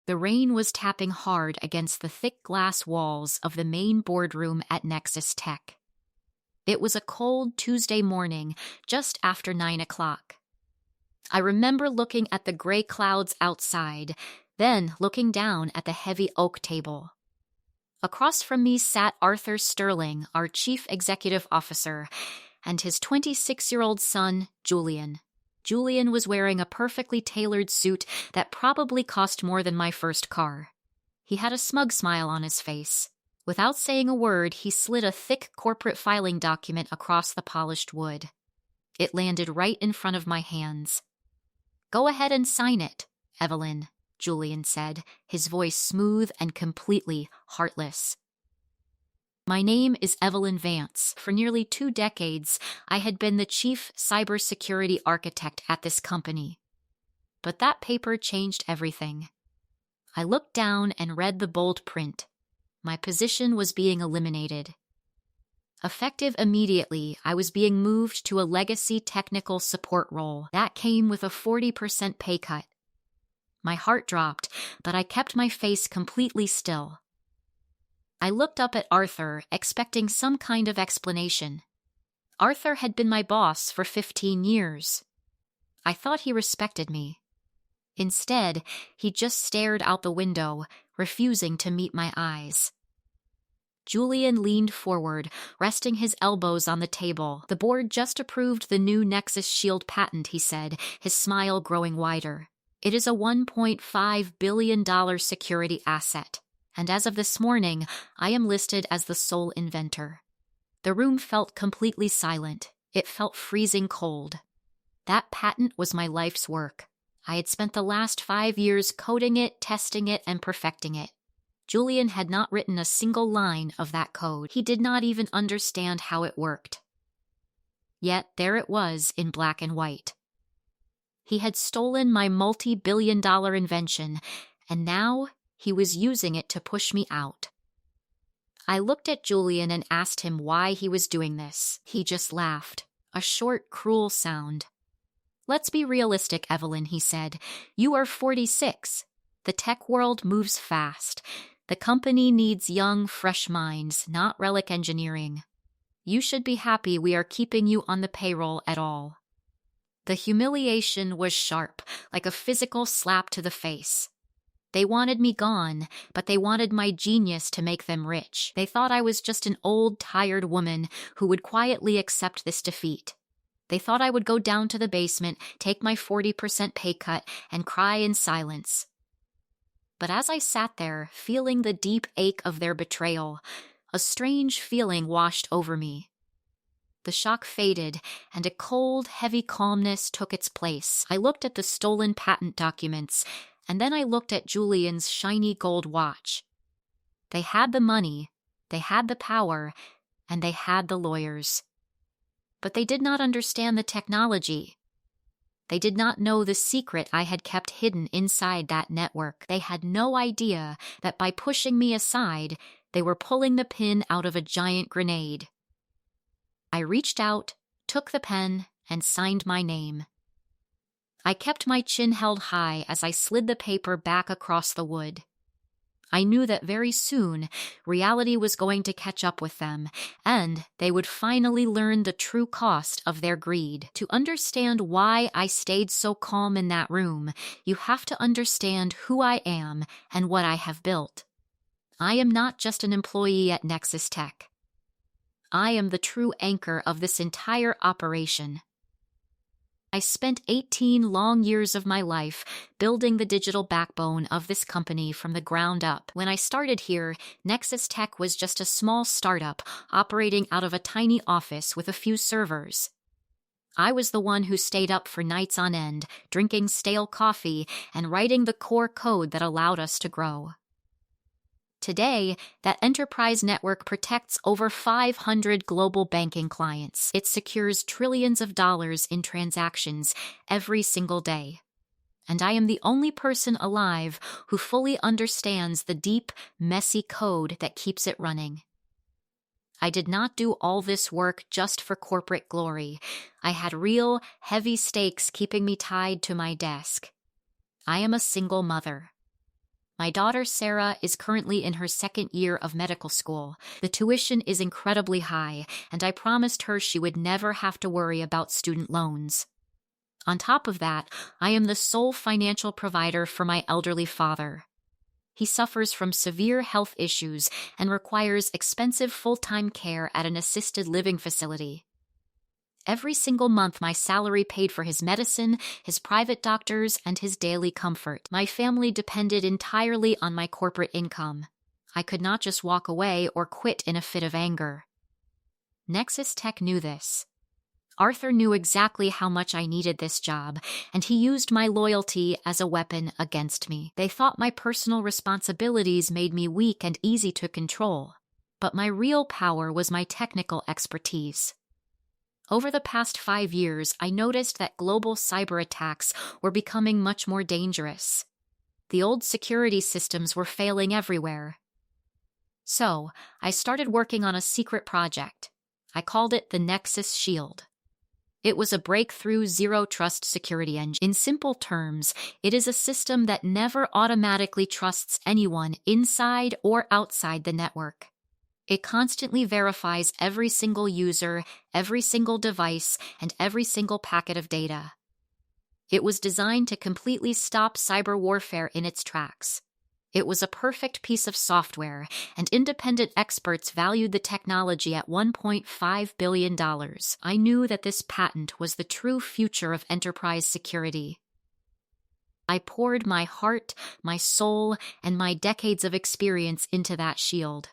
The rain was tapping hard against the thick glass walls of the main boardroom at Nexus Tech. It was a cold Tuesday morning, just after 9 o'clock. I remember looking at the gray clouds outside, then looking down at the heavy oak table. Across from me sat Arthur Sterling, our chief executive officer, and his 26-year-old son, Julian. Julian was wearing a perfectly tailored suit that probably cost more than my first car. He had a smug smile on his face. Without saying a word, he slid a thick corporate filing document across the polished wood. It landed right in front of my hands. "Go ahead and sign it, Evelyn," Julian said, his voice smooth and completely heartless. My name is Evelyn Vance. For nearly 2 decades, I had been the chief cybersecurity architect at this company. But that paper changed everything. I looked down and read the bold print. My position was being eliminated. Effective immediately, I was being moved to a legacy technical support role. That came with a 40% pay cut. My heart dropped, but I kept my face completely still. I looked up at Arthur, expecting some kind of explanation. Arthur had been my boss for 15 years. I thought he respected me. Instead, he just stared out the window, refusing to meet my eyes. Julian leaned forward, resting his elbows on the table. "The board just approved the new Nexus Shield patent," he said, his smile growing wider. "It is a $1.5 billion security asset. And as of this morning, I am listed as the sole inventor." The room felt completely silent. It felt freezing cold. That patent was my life's work. I had spent the last 5 years coding it, testing it, and perfecting it. Julian had not written a single line of that code. He did not even understand how it worked. Yet there it was in black and white. He had stolen my multi-billion-dollar invention, and now he was using it to push me out. I looked at Julian and asked him why he was doing this. He just laughed, a short, cruel sound. "Let's be realistic, Evelyn," he said. "You are 46. The tech world moves fast. The company needs young, fresh minds, not relic engineering. You should be happy we are keeping you on the payroll at all." The humiliation was sharp, like a physical slap to the face. They wanted me gone, but they wanted my genius to make them rich. They thought I was just an old, tired woman who would quietly accept this defeat. They thought I would go down to the basement, take my 40% pay cut, and cry in silence. But as I sat there, feeling the deep ache of their betrayal, a strange feeling washed over me. The shock faded, and a cold, heavy calmness took its place. I looked at the stolen patent documents, and then I looked at Julian's shiny gold watch. They had the money, they had the power, and they had the lawyers. But they did not understand the technology. They did not know the secret I had kept hidden inside that network. They had no idea that by pushing me aside, they were pulling the pin out of a giant grenade. I reached out, took the pen, and signed my name. I kept my chin held high as I slid the paper back across the wood. I knew that very soon, reality was going to catch up with them, and they would finally learn the true cost of their greed. To understand why I stayed so calm in that room, you have to understand who I am and what I have built. I am not just an employee at Nexus Tech. I am the true anchor of this entire operation. I spent 18 long years of my life building the digital backbone of this company from the ground up. When I started here, Nexus Tech was just a small startup operating out of a tiny office with a few servers. I was the one who stayed up for nights on end, drinking stale coffee and writing the core code that allowed us to grow. Today, that enterprise network protects over 500 global banking clients. It secures trillions of dollars in transactions every single day. And I am the only person alive who fully understands the deep, messy code that keeps it running. I did not do all this work just for corporate glory. I had real, heavy stakes keeping me tied to my desk. I am a single mother. My daughter Sarah is currently in her second year of medical school. The tuition is incredibly high, and I promised her she would never have to worry about student loans. On top of that, I am the sole financial provider for my elderly father. He suffers from severe health issues and requires expensive full-time care at an assisted living facility. Every single month, my salary paid for his medicine, his private doctors, and his daily comfort. My family depended entirely on my corporate income. I could not just walk away or quit in a fit of anger. Nexus Tech knew this. Arthur knew exactly how much I needed this job, and he used my loyalty as a weapon against me. They thought my personal responsibilities made me weak and easy to control, but my real power was my technical expertise. Over the past 5 years, I noticed that global cyber attacks were becoming much more dangerous. The old security systems were failing everywhere. So, I started working on a secret project. I called it the Nexus Shield. It was a breakthrough zero-trust security engine. In simple terms, it is a system that never automatically trusts anyone inside or outside the network. It constantly verifies every single user, every single device, and every single packet of data. It was designed to completely stop cyber warfare in its tracks. It was a perfect piece of software, and independent experts valued the technology at $1.5 billion. I knew that this patent was the true future of enterprise security. I poured my heart, my soul, and my decades of experience into that shield.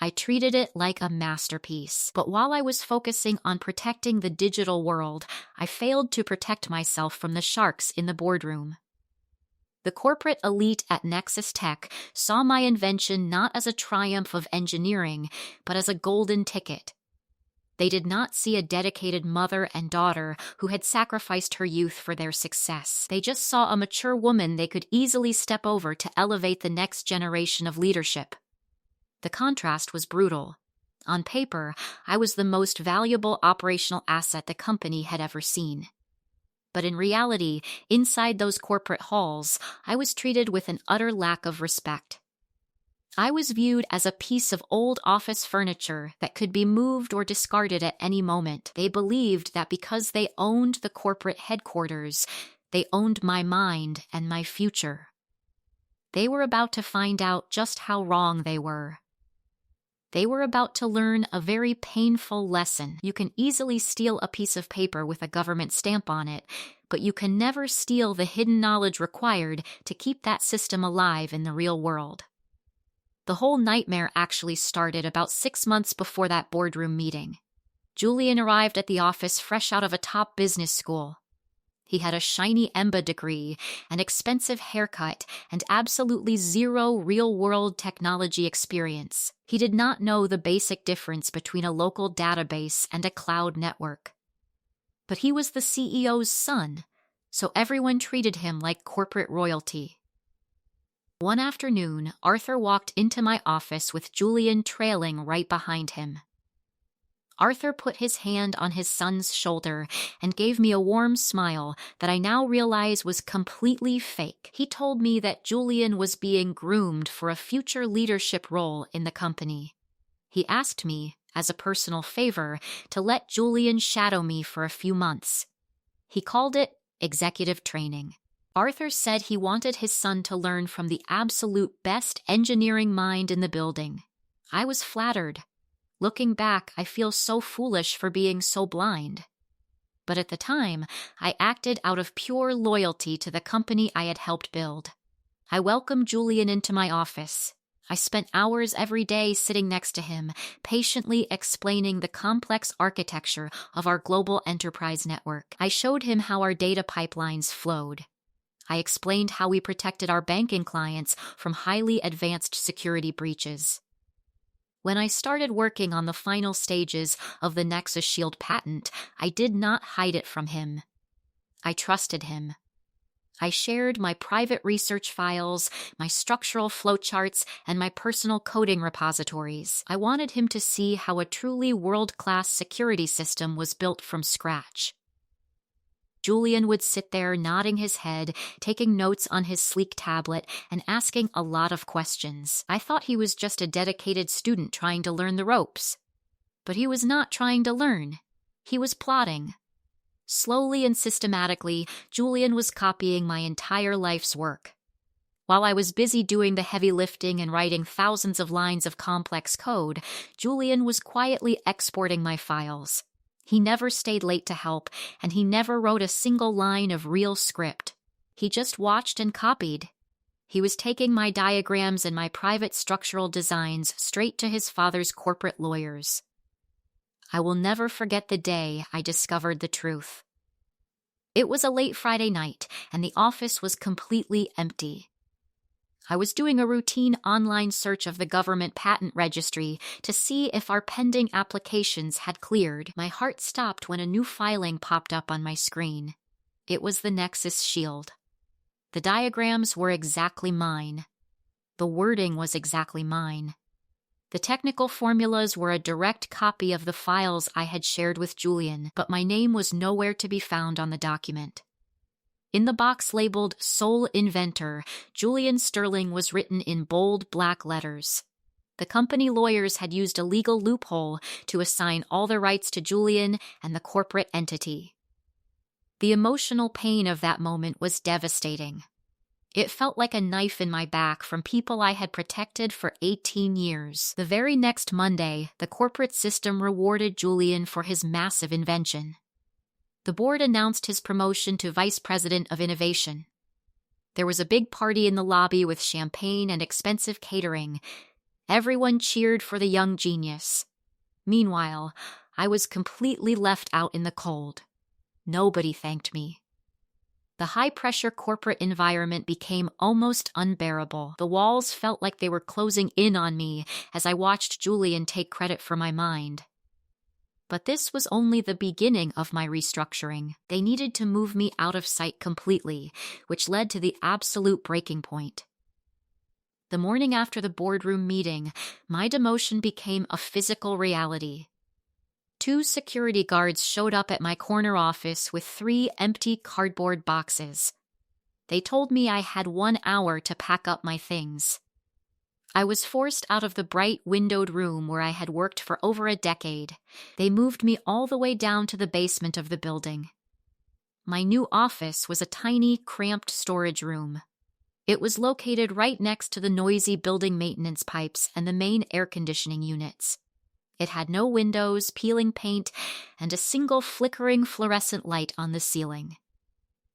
I treated it like a masterpiece. But while I was focusing on protecting the digital world, I failed to protect myself from the sharks in the boardroom. The corporate elite at Nexus Tech saw my invention not as a triumph of engineering, but as a golden ticket. They did not see a dedicated mother and daughter who had sacrificed her youth for their success. They just saw a mature woman they could easily step over to elevate the next generation of leadership. The contrast was brutal. On paper, I was the most valuable operational asset the company had ever seen. But in reality, inside those corporate halls, I was treated with an utter lack of respect. I was viewed as a piece of old office furniture that could be moved or discarded at any moment. They believed that because they owned the corporate headquarters, they owned my mind and my future. They were about to find out just how wrong they were. They were about to learn a very painful lesson. You can easily steal a piece of paper with a government stamp on it, but you can never steal the hidden knowledge required to keep that system alive in the real world. The whole nightmare actually started about 6 months before that boardroom meeting. Julian arrived at the office fresh out of a top business school. He had a shiny MBA degree, an expensive haircut, and absolutely zero real-world technology experience. He did not know the basic difference between a local database and a cloud network. But he was the CEO's son, so everyone treated him like corporate royalty. One afternoon, Arthur walked into my office with Julian trailing right behind him. Arthur put his hand on his son's shoulder and gave me a warm smile that I now realize was completely fake. He told me that Julian was being groomed for a future leadership role in the company. He asked me, as a personal favor, to let Julian shadow me for a few months. He called it executive training. Arthur said he wanted his son to learn from the absolute best engineering mind in the building. I was flattered. Looking back, I feel so foolish for being so blind. But at the time, I acted out of pure loyalty to the company I had helped build. I welcomed Julian into my office. I spent hours every day sitting next to him, patiently explaining the complex architecture of our global enterprise network. I showed him how our data pipelines flowed. I explained how we protected our banking clients from highly advanced security breaches. When I started working on the final stages of the Nexus Shield patent, I did not hide it from him. I trusted him. I shared my private research files, my structural flowcharts, and my personal coding repositories. I wanted him to see how a truly world-class security system was built from scratch. Julian would sit there nodding his head, taking notes on his sleek tablet, and asking a lot of questions. I thought he was just a dedicated student trying to learn the ropes. But he was not trying to learn. He was plotting. Slowly and systematically, Julian was copying my entire life's work. While I was busy doing the heavy lifting and writing thousands of lines of complex code, Julian was quietly exporting my files. He never stayed late to help, and he never wrote a single line of real script. He just watched and copied. He was taking my diagrams and my private structural designs straight to his father's corporate lawyers. I will never forget the day I discovered the truth. It was a late Friday night, and the office was completely empty. I was doing a routine online search of the government patent registry to see if our pending applications had cleared. My heart stopped when a new filing popped up on my screen. It was the Nexus Shield. The diagrams were exactly mine. The wording was exactly mine. The technical formulas were a direct copy of the files I had shared with Julian, but my name was nowhere to be found on the document. In the box labeled Sole Inventor, Julian Sterling was written in bold black letters. The company lawyers had used a legal loophole to assign all the rights to Julian and the corporate entity. The emotional pain of that moment was devastating. It felt like a knife in my back from people I had protected for 18 years. The very next Monday, the corporate system rewarded Julian for his massive invention. The board announced his promotion to Vice President of Innovation. There was a big party in the lobby with champagne and expensive catering. Everyone cheered for the young genius. Meanwhile, I was completely left out in the cold. Nobody thanked me. The high-pressure corporate environment became almost unbearable. The walls felt like they were closing in on me as I watched Julian take credit for my mind. But this was only the beginning of my restructuring. They needed to move me out of sight completely, which led to the absolute breaking point. The morning after the boardroom meeting, my demotion became a physical reality. 2 security guards showed up at my corner office with 3 empty cardboard boxes. They told me I had 1 hour to pack up my things. I was forced out of the bright windowed room where I had worked for over a decade. They moved me all the way down to the basement of the building. My new office was a tiny, cramped storage room. It was located right next to the noisy building maintenance pipes and the main air conditioning units. It had no windows, peeling paint, and a single flickering fluorescent light on the ceiling.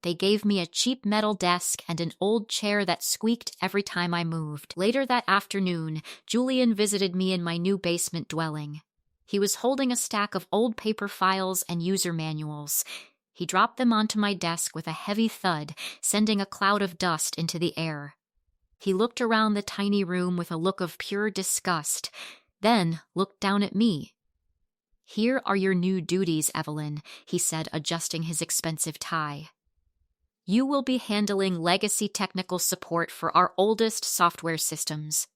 They gave me a cheap metal desk and an old chair that squeaked every time I moved. Later that afternoon, Julian visited me in my new basement dwelling. He was holding a stack of old paper files and user manuals. He dropped them onto my desk with a heavy thud, sending a cloud of dust into the air. He looked around the tiny room with a look of pure disgust, then looked down at me. "Here are your new duties, Evelyn," he said, adjusting his expensive tie. "You will be handling legacy technical support for our oldest software systems.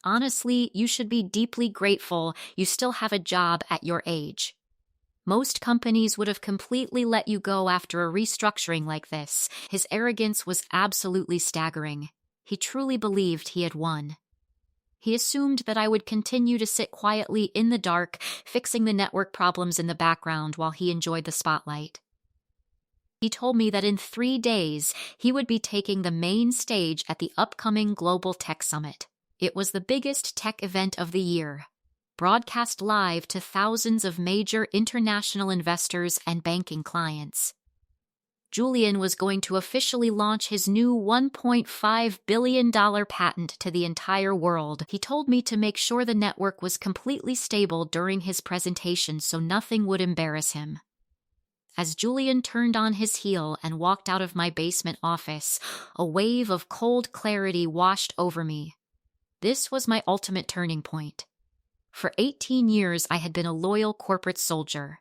Honestly, you should be deeply grateful you still have a job at your age. Most companies would have completely let you go after a restructuring like this." His arrogance was absolutely staggering. He truly believed he had won. He assumed that I would continue to sit quietly in the dark, fixing the network problems in the background while he enjoyed the spotlight. He told me that in 3 days, he would be taking the main stage at the upcoming Global Tech Summit. It was the biggest tech event of the year, broadcast live to thousands of major international investors and banking clients. Julian was going to officially launch his new $1.5 billion patent to the entire world. He told me to make sure the network was completely stable during his presentation so nothing would embarrass him. As Julian turned on his heel and walked out of my basement office, a wave of cold clarity washed over me. This was my ultimate turning point. For 18 years, I had been a loyal corporate soldier.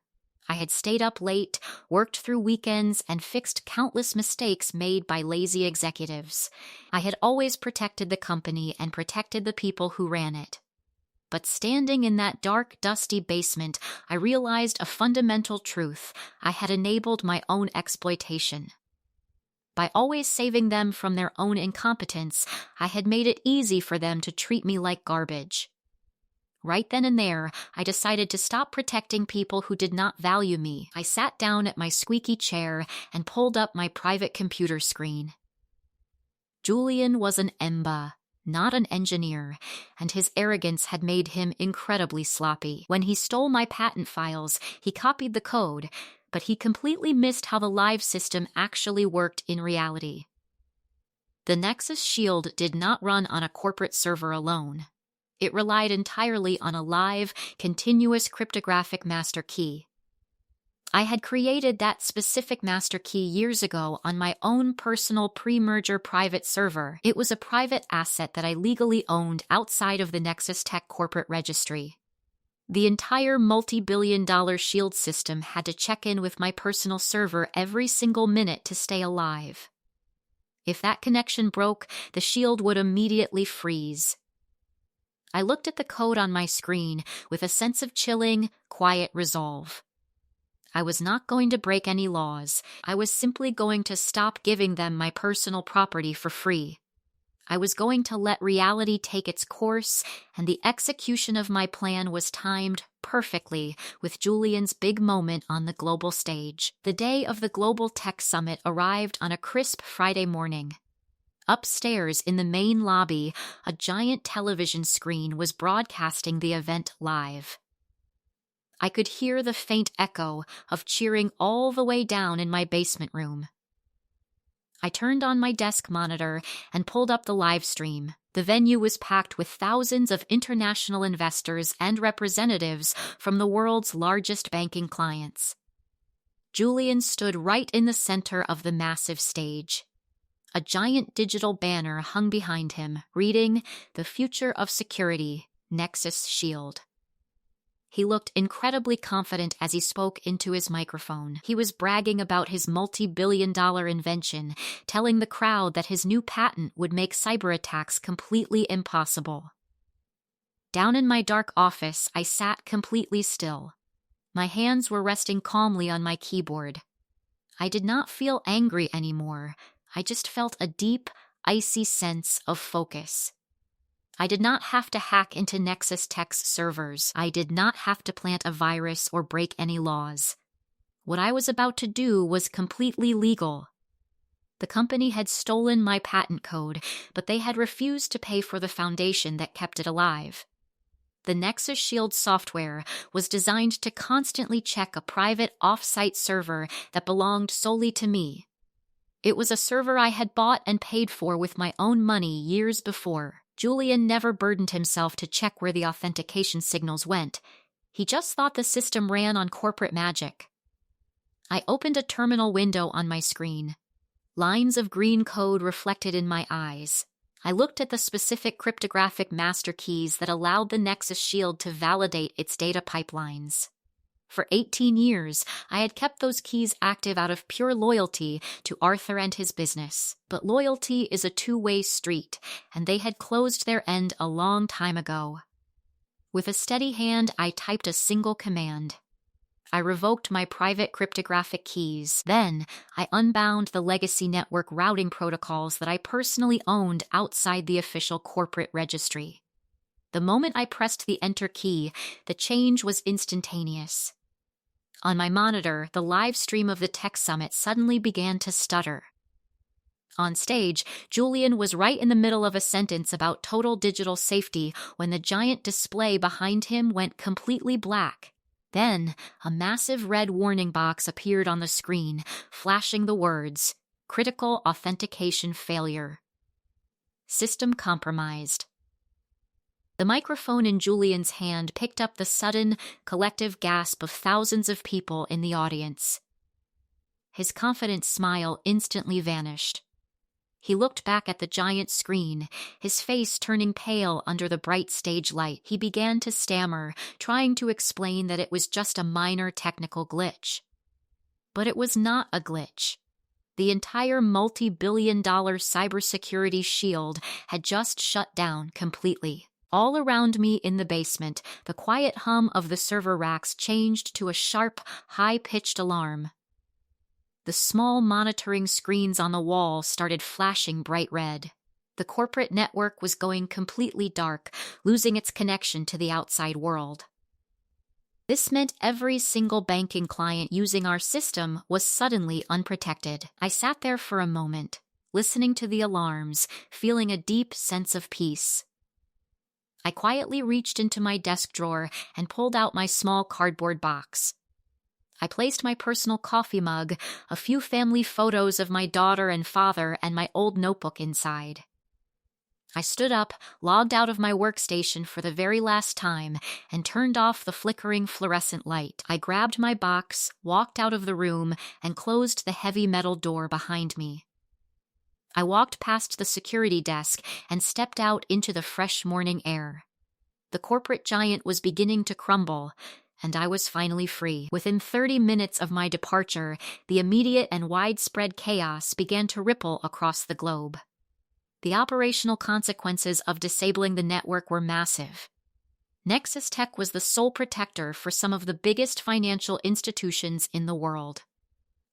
I had stayed up late, worked through weekends, and fixed countless mistakes made by lazy executives. I had always protected the company and protected the people who ran it. But standing in that dark, dusty basement, I realized a fundamental truth. I had enabled my own exploitation. By always saving them from their own incompetence, I had made it easy for them to treat me like garbage. Right then and there, I decided to stop protecting people who did not value me. I sat down at my squeaky chair and pulled up my private computer screen. Julian was an EMBA, not an engineer, and his arrogance had made him incredibly sloppy. When he stole my patent files, he copied the code, but he completely missed how the live system actually worked in reality. The Nexus Shield did not run on a corporate server alone. It relied entirely on a live, continuous cryptographic master key. I had created that specific master key years ago on my own personal pre-merger private server. It was a private asset that I legally owned outside of the Nexus Tech corporate registry. The entire multi-billion-dollar Shield system had to check in with my personal server every single minute to stay alive. If that connection broke, the Shield would immediately freeze. I looked at the code on my screen with a sense of chilling, quiet resolve. I was not going to break any laws. I was simply going to stop giving them my personal property for free. I was going to let reality take its course, and the execution of my plan was timed perfectly with Julian's big moment on the global stage. The day of the Global Tech Summit arrived on a crisp Friday morning. Upstairs in the main lobby, a giant television screen was broadcasting the event live. I could hear the faint echo of cheering all the way down in my basement room. I turned on my desk monitor and pulled up the live stream. The venue was packed with thousands of international investors and representatives from the world's largest banking clients. Julian stood right in the center of the massive stage. A giant digital banner hung behind him, reading, "The Future of Security, Nexus Shield." He looked incredibly confident as he spoke into his microphone. He was bragging about his multi-billion-dollar invention, telling the crowd that his new patent would make cyber attacks completely impossible. Down in my dark office, I sat completely still. My hands were resting calmly on my keyboard. I did not feel angry anymore. I just felt a deep, icy sense of focus. I did not have to hack into Nexus Tech's servers. I did not have to plant a virus or break any laws. What I was about to do was completely legal. The company had stolen my patent code, but they had refused to pay for the foundation that kept it alive. The Nexus Shield software was designed to constantly check a private off-site server that belonged solely to me. It was a server I had bought and paid for with my own money years before. Julian never burdened himself to check where the authentication signals went. He just thought the system ran on corporate magic. I opened a terminal window on my screen. Lines of green code reflected in my eyes. I looked at the specific cryptographic master keys that allowed the Nexus Shield to validate its data pipelines. For 18 years, I had kept those keys active out of pure loyalty to Arthur and his business. But loyalty is a two-way street, and they had closed their end a long time ago. With a steady hand, I typed a single command. I revoked my private cryptographic keys. Then, I unbound the legacy network routing protocols that I personally owned outside the official corporate registry. The moment I pressed the enter key, the change was instantaneous. On my monitor, the live stream of the Tech Summit suddenly began to stutter. On stage, Julian was right in the middle of a sentence about total digital safety when the giant display behind him went completely black. Then, a massive red warning box appeared on the screen, flashing the words, "Critical authentication failure. System compromised." The microphone in Julian's hand picked up the sudden, collective gasp of thousands of people in the audience. His confident smile instantly vanished. He looked back at the giant screen, his face turning pale under the bright stage light. He began to stammer, trying to explain that it was just a minor technical glitch. But it was not a glitch. The entire multi-billion-dollar cybersecurity shield had just shut down completely. All around me in the basement, the quiet hum of the server racks changed to a sharp, high-pitched alarm. The small monitoring screens on the wall started flashing bright red. The corporate network was going completely dark, losing its connection to the outside world. This meant every single banking client using our system was suddenly unprotected. I sat there for a moment, listening to the alarms, feeling a deep sense of peace. I quietly reached into my desk drawer and pulled out my small cardboard box. I placed my personal coffee mug, a few family photos of my daughter and father, and my old notebook inside. I stood up, logged out of my workstation for the very last time, and turned off the flickering fluorescent light. I grabbed my box, walked out of the room, and closed the heavy metal door behind me. I walked past the security desk and stepped out into the fresh morning air. The corporate giant was beginning to crumble, and I was finally free. Within 30 minutes of my departure, the immediate and widespread chaos began to ripple across the globe. The operational consequences of disabling the network were massive. Nexus Tech was the sole protector for some of the biggest financial institutions in the world.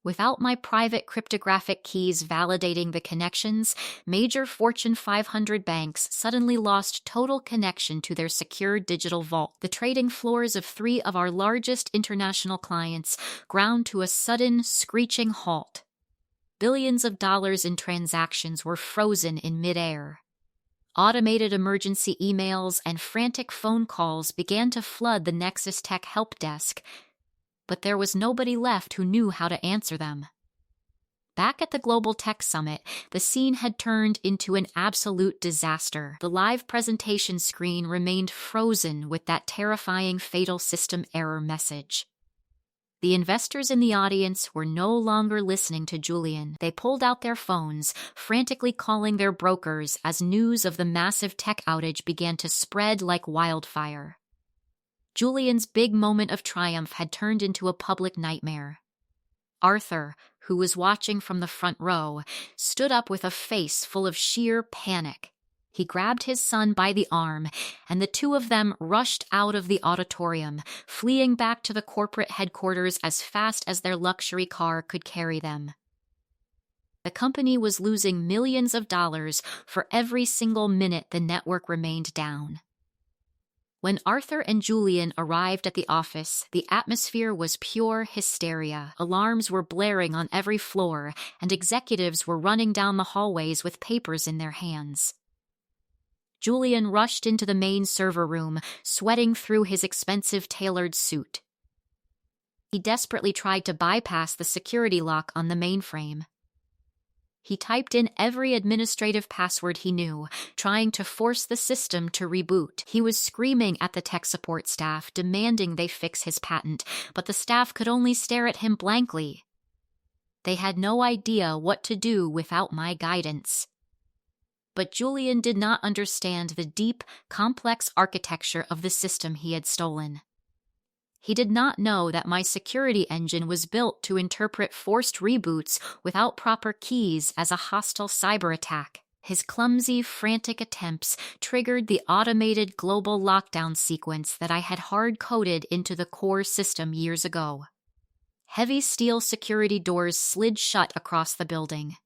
Without my private cryptographic keys validating the connections, major Fortune 500 banks suddenly lost total connection to their secure digital vault. The trading floors of 3 of our largest international clients ground to a sudden, screeching halt. Billions of dollars in transactions were frozen in midair. Automated emergency emails and frantic phone calls began to flood the Nexus Tech help desk, but there was nobody left who knew how to answer them. Back at the Global Tech Summit, the scene had turned into an absolute disaster. The live presentation screen remained frozen with that terrifying fatal system error message. The investors in the audience were no longer listening to Julian. They pulled out their phones, frantically calling their brokers as news of the massive tech outage began to spread like wildfire. Julian's big moment of triumph had turned into a public nightmare. Arthur, who was watching from the front row, stood up with a face full of sheer panic. He grabbed his son by the arm, and the two of them rushed out of the auditorium, fleeing back to the corporate headquarters as fast as their luxury car could carry them. The company was losing millions of dollars for every single minute the network remained down. When Arthur and Julian arrived at the office, the atmosphere was pure hysteria. Alarms were blaring on every floor, and executives were running down the hallways with papers in their hands. Julian rushed into the main server room, sweating through his expensive tailored suit. He desperately tried to bypass the security lock on the mainframe. He typed in every administrative password he knew, trying to force the system to reboot. He was screaming at the tech support staff, demanding they fix his patent, but the staff could only stare at him blankly. They had no idea what to do without my guidance. But Julian did not understand the deep, complex architecture of the system he had stolen. He did not know that my security engine was built to interpret forced reboots without proper keys as a hostile cyber attack. His clumsy, frantic attempts triggered the automated global lockdown sequence that I had hard-coded into the core system years ago. Heavy steel security doors slid shut across the building.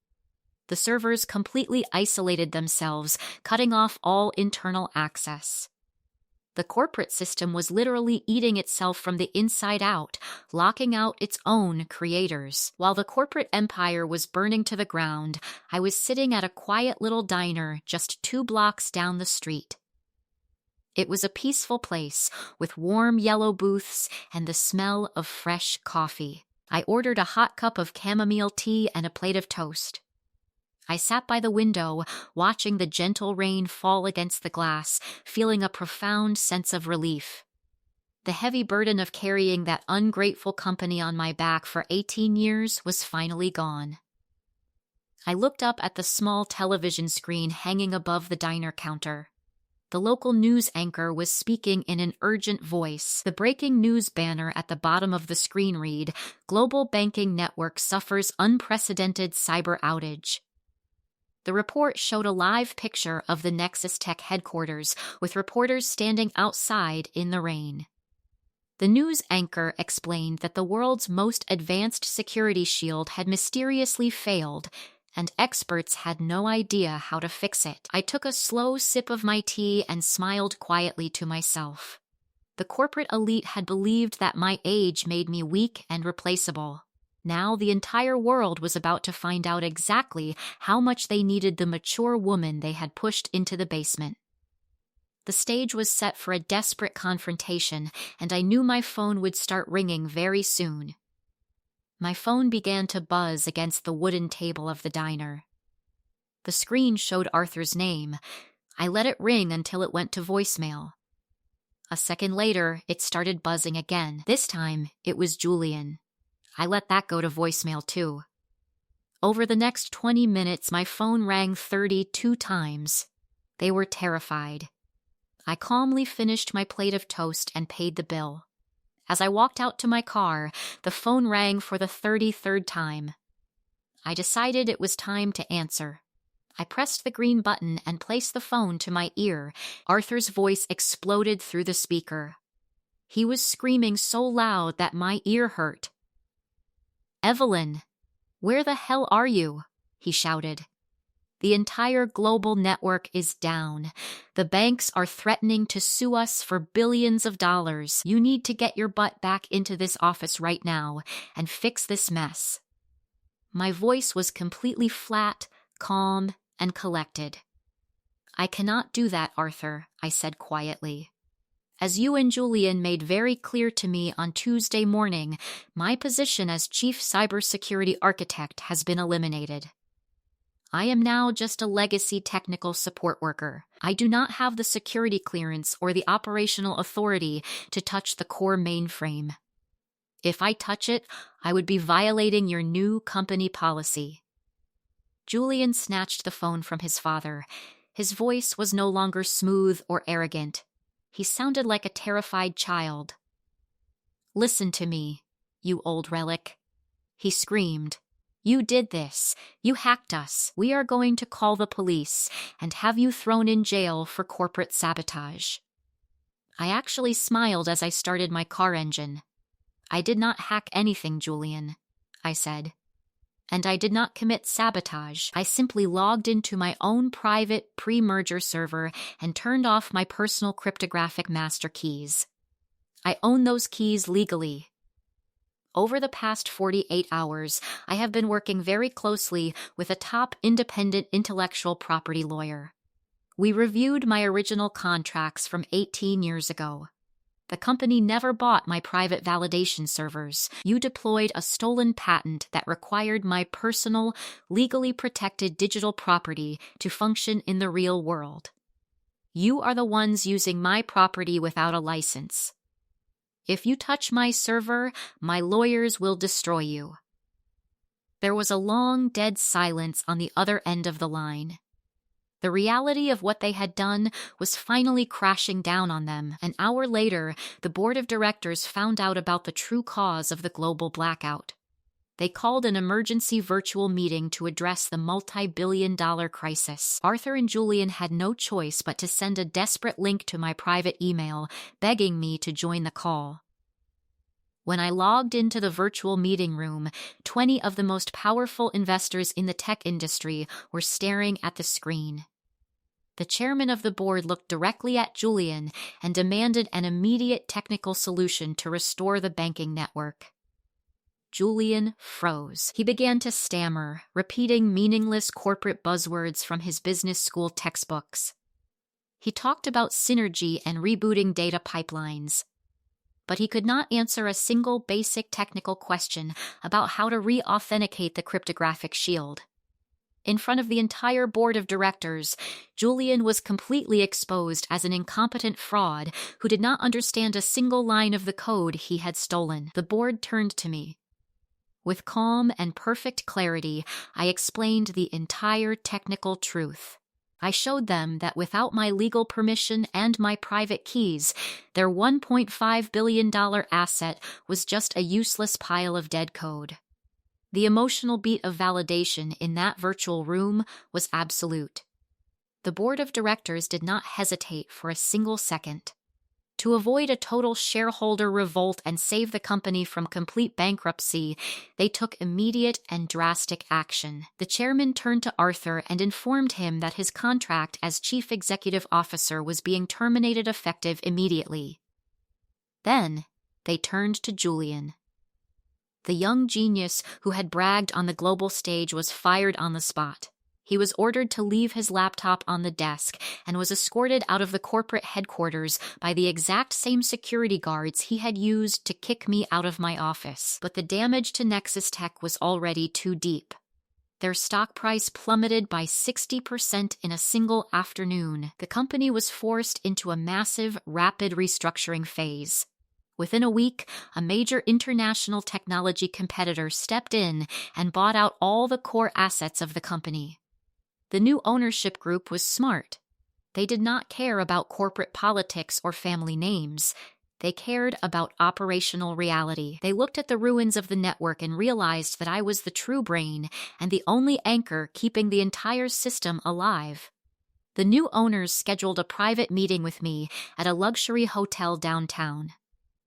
The servers completely isolated themselves, cutting off all internal access. The corporate system was literally eating itself from the inside out, locking out its own creators. While the corporate empire was burning to the ground, I was sitting at a quiet little diner just 2 blocks down the street. It was a peaceful place, with warm yellow booths and the smell of fresh coffee. I ordered a hot cup of chamomile tea and a plate of toast. I sat by the window, watching the gentle rain fall against the glass, feeling a profound sense of relief. The heavy burden of carrying that ungrateful company on my back for 18 years was finally gone. I looked up at the small television screen hanging above the diner counter. The local news anchor was speaking in an urgent voice. The breaking news banner at the bottom of the screen read, "Global banking network suffers unprecedented cyber outage." The report showed a live picture of the Nexus Tech headquarters, with reporters standing outside in the rain. The news anchor explained that the world's most advanced security shield had mysteriously failed, and experts had no idea how to fix it. I took a slow sip of my tea and smiled quietly to myself. The corporate elite had believed that my age made me weak and replaceable. Now the entire world was about to find out exactly how much they needed the mature woman they had pushed into the basement. The stage was set for a desperate confrontation, and I knew my phone would start ringing very soon. My phone began to buzz against the wooden table of the diner. The screen showed Arthur's name. I let it ring until it went to voicemail. A second later, it started buzzing again. This time, it was Julian. I let that go to voicemail too. Over the next 20 minutes, my phone rang 32 times. They were terrified. I calmly finished my plate of toast and paid the bill. As I walked out to my car, the phone rang for the 33rd time. I decided it was time to answer. I pressed the green button and placed the phone to my ear. Arthur's voice exploded through the speaker. He was screaming so loud that my ear hurt. "Evelyn, where the hell are you?" he shouted. "The entire global network is down. The banks are threatening to sue us for billions of dollars. You need to get your butt back into this office right now and fix this mess." My voice was completely flat, calm, and collected. "I cannot do that, Arthur," I said quietly. "As you and Julian made very clear to me on Tuesday morning, my position as Chief Cybersecurity Architect has been eliminated. I am now just a legacy technical support worker. I do not have the security clearance or the operational authority to touch the core mainframe. If I touch it, I would be violating your new company policy." Julian snatched the phone from his father. His voice was no longer smooth or arrogant. He sounded like a terrified child. "Listen to me, you old relic," he screamed. "You did this. You hacked us. We are going to call the police and have you thrown in jail for corporate sabotage." I actually smiled as I started my car engine. "I did not hack anything, Julian," I said. "And I did not commit sabotage. I simply logged into my own private pre-merger server and turned off my personal cryptographic master keys. I own those keys legally." Over the past 48 hours, I have been working very closely with a top independent intellectual property lawyer. We reviewed my original contracts from 18 years ago. The company never bought my private validation servers. You deployed a stolen patent that required my personal, legally protected digital property to function in the real world. You are the ones using my property without a license. If you touch my server, my lawyers will destroy you." There was a long, dead silence on the other end of the line. The reality of what they had done was finally crashing down on them. An hour later, the board of directors found out about the true cause of the global blackout. They called an emergency virtual meeting to address the multi-billion-dollar crisis. Arthur and Julian had no choice but to send a desperate link to my private email, begging me to join the call. When I logged into the virtual meeting room, 20 of the most powerful investors in the tech industry were staring at the screen. The chairman of the board looked directly at Julian and demanded an immediate technical solution to restore the banking network. Julian froze. He began to stammer, repeating meaningless corporate buzzwords from his business school textbooks. He talked about synergy and rebooting data pipelines, but he could not answer a single basic technical question about how to re-authenticate the cryptographic shield. In front of the entire board of directors, Julian was completely exposed as an incompetent fraud who did not understand a single line of the code he had stolen. The board turned to me. With calm and perfect clarity, I explained the entire technical truth. I showed them that without my legal permission and my private keys, their $1.5 billion asset was just a useless pile of dead code. The emotional beat of validation in that virtual room was absolute. The board of directors did not hesitate for a single second. To avoid a total shareholder revolt and save the company from complete bankruptcy, they took immediate and drastic action. The chairman turned to Arthur and informed him that his contract as chief executive officer was being terminated effective immediately. Then, they turned to Julian. The young genius who had bragged on the global stage was fired on the spot. He was ordered to leave his laptop on the desk and was escorted out of the corporate headquarters by the exact same security guards he had used to kick me out of my office. But the damage to Nexus Tech was already too deep. Their stock price plummeted by 60% in a single afternoon. The company was forced into a massive, rapid restructuring phase. Within a week, a major international technology competitor stepped in and bought out all the core assets of the company. The new ownership group was smart. They did not care about corporate politics or family names. They cared about operational reality. They looked at the ruins of the network and realized that I was the true brain and the only anchor keeping the entire system alive. The new owners scheduled a private meeting with me at a luxury hotel downtown.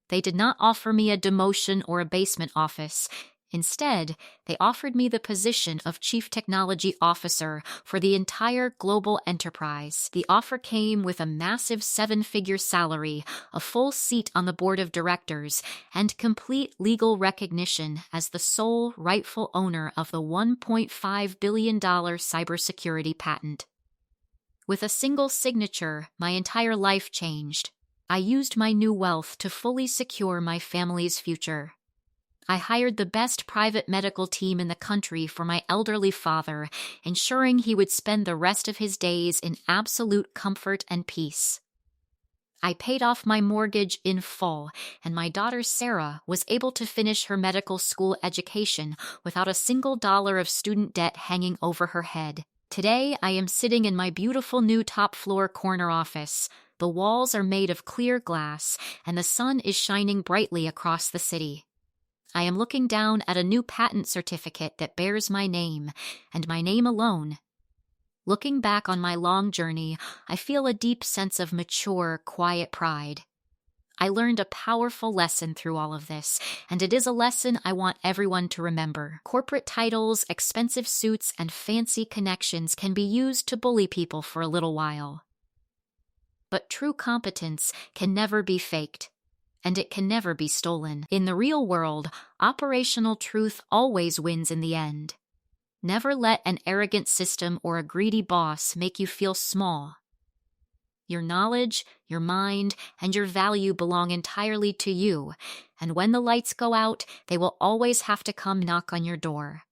They did not offer me a demotion or a basement office. Instead, they offered me the position of Chief Technology Officer for the entire global enterprise. The offer came with a massive 7-figure salary, a full seat on the board of directors, and complete legal recognition as the sole rightful owner of the $1.5 billion cybersecurity patent. With a single signature, my entire life changed. I used my new wealth to fully secure my family's future. I hired the best private medical team in the country for my elderly father, ensuring he would spend the rest of his days in absolute comfort and peace. I paid off my mortgage in full, and my daughter Sarah was able to finish her medical school education without a single dollar of student debt hanging over her head. Today, I am sitting in my beautiful new top-floor corner office. The walls are made of clear glass, and the sun is shining brightly across the city. I am looking down at a new patent certificate that bears my name, and my name alone. Looking back on my long journey, I feel a deep sense of mature, quiet pride. I learned a powerful lesson through all of this, and it is a lesson I want everyone to remember. Corporate titles, expensive suits, and fancy connections can be used to bully people for a little while. But true competence can never be faked, and it can never be stolen. In the real world, operational truth always wins in the end. Never let an arrogant system or a greedy boss make you feel small. Your knowledge, your mind, and your value belong entirely to you, and when the lights go out, they will always have to come knock on your door.